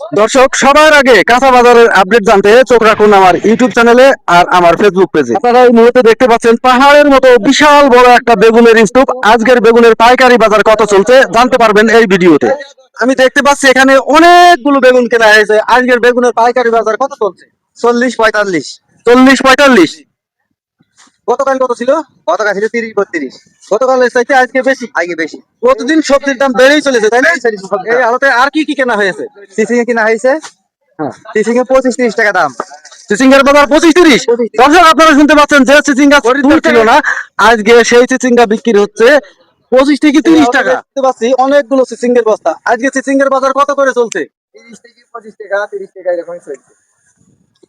দর্শক, সবার আগে কাঁচা বাজারের আপডেট জানতে চোখ রাখুন আমার ইউটিউব চ্যানেলে আর আমার ফেসবুক পেজে। আপনারা এই মুহূর্তে দেখতে পাচ্ছেন পাহাড়ের মতো বিশাল বড় একটা বেগুনের স্তূপ। আজকের বেগুনের পাইকারি বাজার কত চলছে জানতে পারবেন এই ভিডিওতে। আমি দেখতে পাচ্ছি এখানে অনেকগুলো বেগুন কেনা হয়েছে। আজকের বেগুনের পাইকারি বাজার কত চলছে? 40-45। 40-45। গতকাল কত ছিল? গতকাল ছিল 30-32। গতকালের চাইতে আজকে বেশি। আগে বেশি। প্রতিদিন সবজির দাম বেড়েই চলেছে, তাই না? সবজির এই দাম। আলোতে আর কি কি কেনা হয়েছে? চিচিঙ্গা কিনা হয়েছে। হ্যাঁ, চিচিঙ্গা 25-30 টাকা দাম। চিচিঙ্গার বাজার 25-30। 25-30। দর্শক, আপনারা শুনতে পাচ্ছেন যে চিচিঙ্গা দূর ছিল না, আজকে সেই চিচিঙ্গা বিক্রি হচ্ছে 25 থেকে 30 টাকা। দেখতে পাচ্ছি অনেকগুলো চিচিঙ্গের বস্তা। আজকে চিচিঙ্গের বাজার কত করে চলছে? 30 থেকে 25 টাকা, 30 টাকা এরকমই চলছে।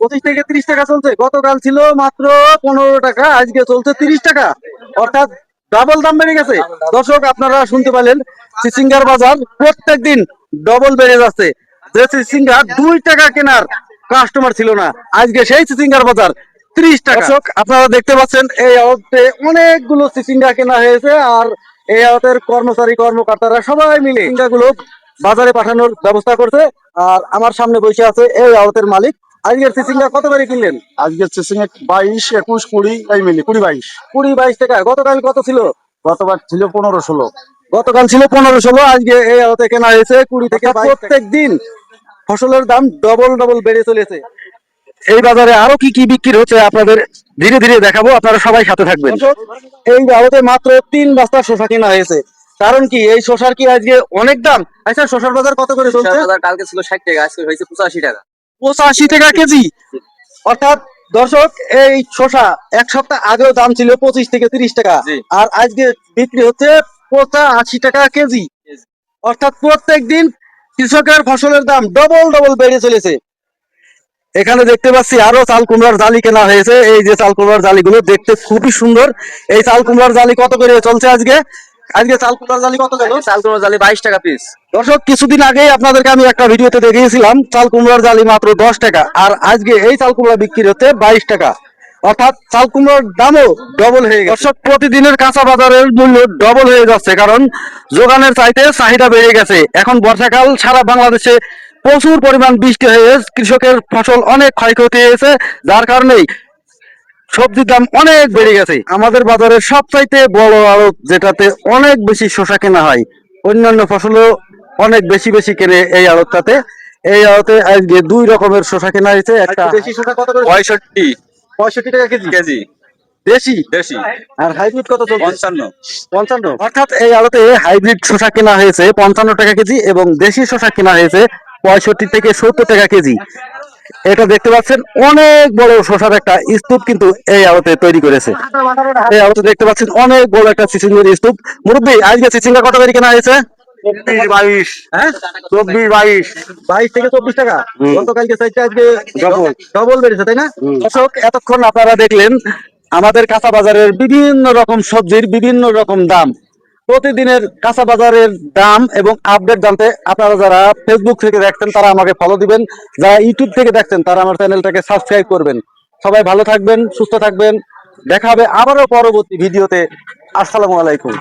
25 থেকে 30 টাকা চলছে। গতকাল ছিল মাত্র 15 টাকা, আজকে চলছে 30 টাকা, অর্থাৎ ডাবল দাম বেড়ে গেছে। দর্শক, আপনারা শুনতে পেলেন, চিচিঙ্গার বাজার প্রত্যেক দিন ডবল বেড়ে যাচ্ছে। যে চিচিঙ্গা 2 টাকা কেনার কাস্টমার ছিল না, আজকে সেই চিচিঙ্গার বাজার 30 টাকা। দর্শক, আপনারা দেখতে পাচ্ছেন এই আড়তে অনেকগুলো চিচিঙ্গা কেনা হয়েছে, আর এই আড়তের কর্মচারী কর্মকর্তারা সবাই মিলে চিচিঙ্গাগুলো বাজারে পাঠানোর ব্যবস্থা করছে। আর আমার সামনে বসে আছে এই আড়তের মালিক। আজকের চিচিঙ্গা কত করে কিনলেন? আজকের চিচিঙ্গা 22, 21, 20 এই মিলি 20-22। 20-22 টাকা। গতকাল কত ছিল? গতবার ছিল 15-16। গতকাল ছিল 15-16, আজকে এই আড়তে কেনা হয়েছে 20 থেকে 22 টাকা। প্রত্যেক দিন ফসলের দাম ডবল ডবল বেড়ে চলেছে। এই বাজারে আরো কি কি বিক্রি হচ্ছে আপনাদের ধীরে ধীরে দেখাবো, আপনারা সবাই সাথে থাকবেন। এই আড়তে মাত্র 3 বস্তা শসা কেনা হয়েছে। কারণ কি, এই শসার কি আজকে অনেক দাম? আচ্ছা, শসার বাজার কত করে চলছে? বাজার কালকে ছিল 60 টাকা, আজকে হয়েছে 85 টাকা। 85 টাকা কেজি। অর্থাৎ দর্শক, এই শসা এক সপ্তাহ আগেও দাম ছিল 25 থেকে 30 টাকা, জি। আর আজকে বিক্রি হচ্ছে 85 টাকা কেজি। অর্থাৎ প্রত্যেক দিন কৃষকের ফসলের দাম ডবল ডবল বেড়ে চলেছে। এখানে দেখতে পাচ্ছি আরো চাল কুমড়ার জালি কেনা হয়েছে। এই যে চাল কুমড়ার জালিগুলো দেখতে খুবই সুন্দর। এই চাল কুমড়ার জালি কত করে চলছে আজকে? আজকে চাল কুমড়ার জালি কত গেল? চাল কুমড়ো জালি 22 টাকা পিস। দর্শক, কিছুদিন আগেই আপনাদেরকে আমি একটা ভিডিওতে দেখিয়েছিলাম চাল কুমড়ার জালি মাত্র 10 টাকা, আর আজকে এই চাল কুমড়া বিক্রি হচ্ছে 22 টাকা। অর্থাৎ চাল কুমড়ার দামও ডবল হয়ে গেছে। দর্শক, প্রতিদিনের কাঁচা বাজারের মূল্য ডবল হয়ে যাচ্ছে, কারণ যোগানের চাইতে চাহিদা বেড়ে গেছে। এখন বর্ষাকাল, সারা বাংলাদেশে প্রচুর পরিমাণ বৃষ্টি হয়ে কৃষকের ফসল অনেক ক্ষয়ক্ষতি হয়েছে, যার কারণেই সবজির দাম অনেক বেড়ে গেছে। আমাদের বাজারের সবচাইতে বড় আড়ত, যেটাতে অনেক বেশি শসা কেনা হয়, অন্যান্য ফসলও অনেক বেশি বেশি কেনে এই আড়তটাতে। এই আড়তে আজকে 2 রকমের শসা কেনা হয়েছে। একটা দেশি শসা কত করে? 65 65 টাকা কেজি। কেজি। দেশি। দেশি আর হাইব্রিড কত চলছে? 55। 55। অর্থাৎ এই আড়তে হাইব্রিড শসা কেনা হয়েছে 55 টাকা কেজি, এবং দেশি শসা কেনা হয়েছে 65 থেকে 70 টাকা কেজি। এটা দেখতে পাচ্ছেন অনেক বড় শসার একটা স্তূপ কিন্তু এই আড়তে তৈরি করেছে। এই আড়তে দেখতে পাচ্ছেন অনেক বড় একটা চিচিঙ্গার স্তূপ। মুরব্বী, আজকে চিচিঙ্গা কত করে কেনা হয়েছে? 24-22। হ্যাঁ, 24-22। 22 থেকে 24 টাকা। গতকালকে চাইতে আজকে ডবল বেড়েছে, তাই না? দর্শক, এতক্ষণ আপনারা দেখলেন আমাদের কাঁচা বাজারের বিভিন্ন রকম সবজির বিভিন্ন রকম দাম। প্রতিদিনের কাঁচা বাজারের দাম এবং আপডেট জানতে আপনারা যারা ফেসবুক থেকে দেখছেন তারা আমাকে ফলো দিবেন, যারা ইউটিউব থেকে দেখছেন তারা আমার চ্যানেলটাকে সাবস্ক্রাইব করবেন। সবাই ভালো থাকবেন, সুস্থ থাকবেন। দেখা হবে আবারও পরবর্তী ভিডিওতে। আসসালামু আলাইকুম।